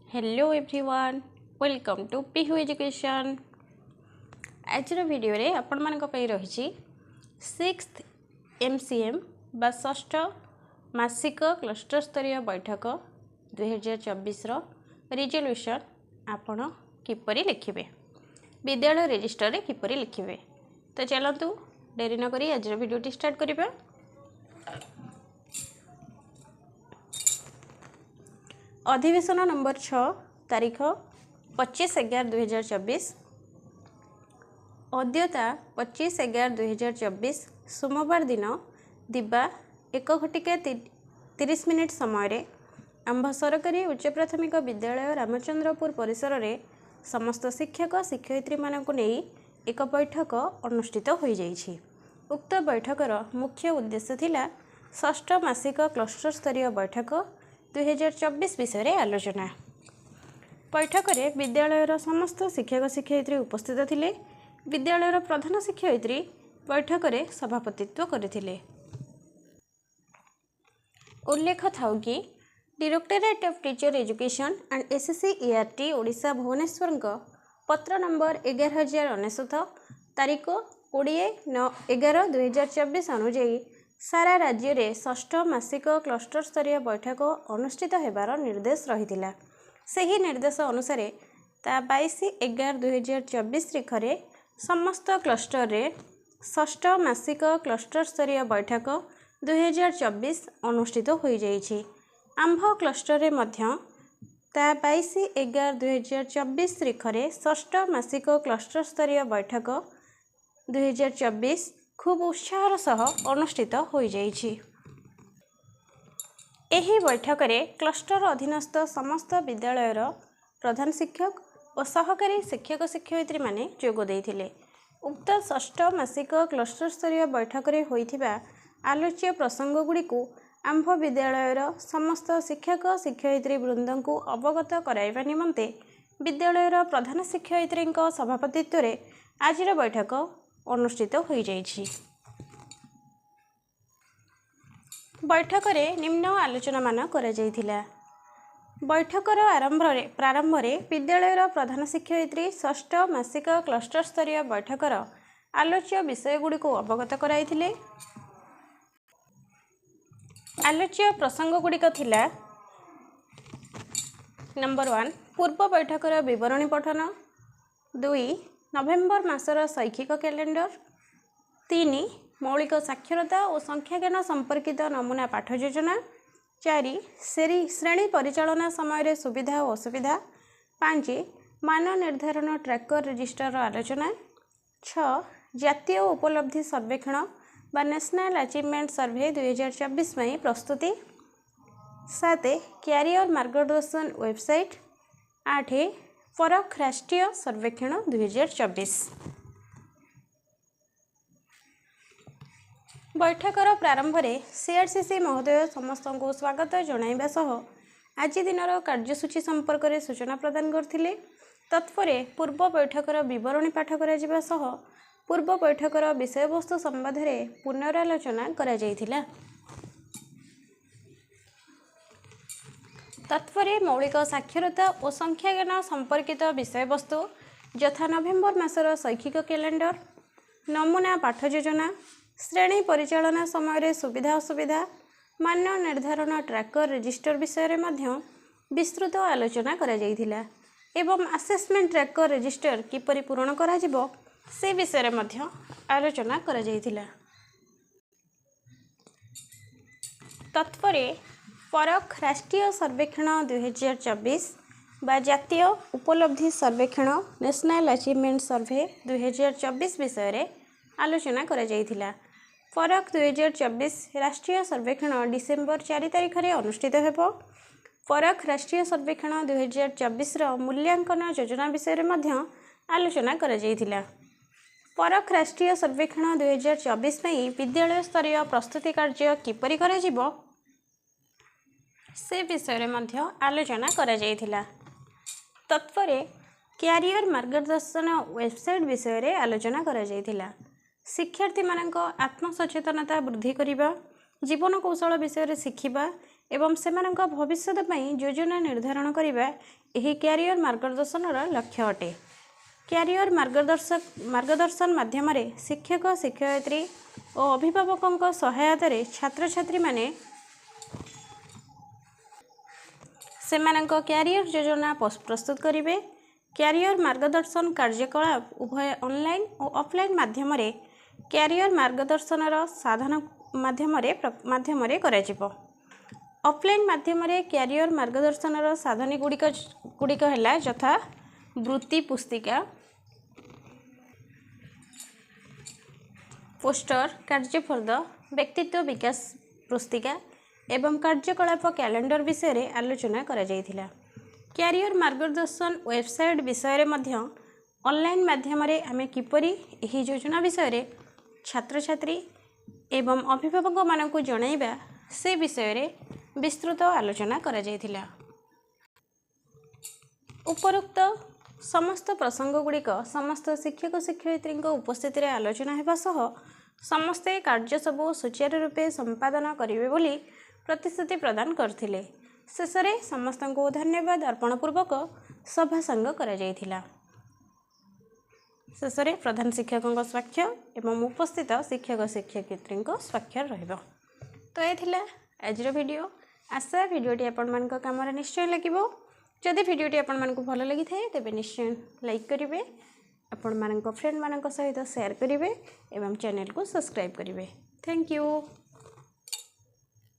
Hello everyone welcome to Pihu education. आज video रे आपण मान रही 6th MCM बा षष्ठ मासिक क्लस्टर स्तरीय बैठक 2024 रिजोल्यूशन आपण किपरि लिखिबे विद्यालय रजिस्टर रे किपरि लिखिबे। तो चलतु डेरी न करी आज वीडियो स्टार्ट करिबा। अधिवेशन नंबर 6 तारीख 25/11/2024 अद्यता 25/11/2024 सोमवार दिन दिबा 1:30 समय आंभ सरकारी उच्च प्राथमिक विद्यालय रामचंद्रपुर परिसर रे समस्त शिक्षक शिक्षयित्री मानक नहीं एक बैठक अनुष्ठित हो जाइछि। उक्त बैठकर मुख्य उद्देश्य थिला षष्ठ मासिक क्लस्टर स्तरीय बैठक 2024 विषय रे आलोचना। बैठक रे विद्यालयर समस्त शिक्षक शिक्षयित्री उपस्थित थिले। विद्यालयर प्रधान शिक्षयित्री बैठक रे सभापतित्व करथिले। उल्लेख थाउ कि directorate of teacher education and SSC Odisha Bhubaneswar पत्र नंबर 11099 तारीख 20/11/2024 अनुଯାयी सारा राज्य रे षष्ठ मासिक क्लस्टर स्तरीय बैठक अनुष्ठित हेबार निर्देश रहितिला। सही निर्देश अनुसार ता 22/11/2024 तारिखरे समस्त क्लस्टर रे षष्ठ मासिक क्लस्टर स्तरीय बैठक 2024 अनुष्ठित हो जाइछि। आंभ क्लस्टर रे मध्य ता 22/11/2024 तारिखरे षष्ठ मासिक क्लस्टर स्तरीय बैठक 2024 खूब उत्साहर सह अनुष्ठित हो जाइछि। एही बैठक रे क्लस्टर अधीनस्थ समस्त विद्यालयर प्रधान शिक्षक और सहकारी शिक्षक शिक्षयित्री माने जोग देइथिले। उक्त षष्ठ मासिक क्लस्टर स्तरीय बैठक रे होइथिबा आलोच्य प्रसंग गुड़िकु आंभ विद्यालयर समस्त शिक्षक शिक्षयित्री वृंद को अवगत कराइबा निमंते विद्यालयर प्रधान शिक्षयित्री सभापतित्व रे आजिर बैठक अनुष्ठित हो जाइछि। बैठक रे निम्न आलोचना मान करा जाइथिला। बैठकर प्रारंभ रे विद्यालयर प्रधान शिक्षयित्री षष्ठ मासिक क्लस्टर स्तरीय बैठकर आलोच्य विषय गुड़ी को अवगत कराइथिले। आलोच्य प्रसंग गुड़िक थिला नंबर 1 पूर्व बैठकर विवरणी पठन, 2 नवेम्बर मासर शैक्षिक कैलेंडर, 3 मौलिक साक्षरता और संख्याज्ञान संपर्कित नमूना पाठ योजना, 4 श्रेणी परिचालना समय सुविधा और असुविधा, 5 मान निर्धारण ट्रैकर रजिस्टर आलोचना, 6 जातीय उपलब्धि सर्वेक्षण बा नेशनल अचीवमेंट सर्वे 2024 में प्रस्तुति, 7 कैरियर मार्गदर्शन वेबसाइट, 8 फरक राष्ट्रीय सर्वेक्षण 2024। बैठकर प्रारंभ में CRCC महोदय समस्त को स्वागत जणाइबा सह आज दिनर कार्यसूची संपर्क में सूचना प्रदान करथिले। तत्पर पूर्व बैठकर विवरणी पाठ करा जिबा सह पूर्व बैठकर विषय वस्तु संबंध में पुनरालोचना करा जाइथिला। तत्पर मौलिक साक्षरता और संख्याज्ञान संपर्कित विषय वस्तु यथा नवेम्बर मासर शैक्षिक कैलेंडर, नमूना पाठ योजना, श्रेणी परिचालना समय सुविधा असुविधा, मान निर्धारण ट्रैकर रजिस्टर विषय में विस्तृत आलोचना करा जाइथिला एवं असेसमेंट ट्रैकर रजिस्टर किपरि पूरण करा जिवो से विषय में आलोचना करा जाइथिला। तत्पर फरक राष्ट्रीय सर्वेक्षण 2024 बा जातीय उपलब्धि सर्वेक्षण नेशनल अचीवमेंट सर्वे 2024 विषय रे आलोचना करा जाइथिला। फरक 2024 राष्ट्रीय सर्वेक्षण डिसेम्बर 4 तारिख रे अनुष्ठित हेबो। फरक राष्ट्रीय सर्वेक्षण 2024 रो मूल्यांकन योजना विषय में आलोचना करा जाइथिला। फरक राष्ट्रीय सर्वेक्षण 2024 में विद्यालय स्तरीय प्रस्तुति कार्य किपरि करा जिवो से विषय में आलोचना करा जाइथिला। तत्पर कैरियर मार्गदर्शन वेबसाइट विषय रे आलोचना करा जाइथिला। शिक्षार्थी मानक आत्मसचेतनता वृद्धि करिबा, जीवन कौशल विषय रे शिखिबा एवं सेमानंक भविष्यत पई योजना निर्धारण करिबा एही क्यारियर मार्गदर्शनर लक्ष्य अटे। क्यारियर मार्गदर्शन माध्यम शिक्षक शिक्षयित्री और अभिभावकों सहायतार छात्र छात्री माने सेमानंक क्यारियर योजना प्रस्तुत करिवे। क्यारियर मार्गदर्शन कार्यकलाप उभय ऑनलाइन और ऑफलाइन माध्यम क्यारियर मार्गदर्शनर साधन माध्यम कराजिबो। ऑफलाइन माध्यम क्यारियर मार्गदर्शनर साधन गुड़िक है यथा वृत्ति पुस्तिका, पोस्टर, कार्यफर्द, व्यक्तित्व विकास पुस्तिका एवं कार्यकलाप कैलेंडर विषय रे आलोचना करा जायथिला। क्यारियर मार्गदर्शन वेबसाइट विषय मध्य ऑनलाइन माध्यम आमे किपरि एही योजना विषय रे छात्र छात्री एवं अभिभावक मानकु जणाइबा से विषय रे विस्तृत आलोचना करा जायथिला। उपरोक्त समस्त प्रसंग गुड़िक समस्त शिक्षक शिक्षयित्री उपस्थिति रे आलोचना हेबा सह समस्ते कार्य सबू सुचारू रूपे संपादन करिवे बोली प्रतिश्रुति प्रदान करथिले। शेष में समस्त को धन्यवाद अर्पण पूर्वक सभा संग करा जायथिला। शेष में प्रधान शिक्षकों स्वाक्षर एवं उपस्थित शिक्षक शिक्षयित्री स्वाक्षर रहिबो। तो ये थिला आजर वीडियो। आशा वीडियोटी आपण मान काम निश्चय लगिबो। जदि वीडियोटी आपण मान भल लगी थाए तेबे निश्चय लाइक करिवे, आपण मान फ्रेंड मान सहित शेयर करिवे एवं चैनल को सब्सक्राइब करिवे। Thank you.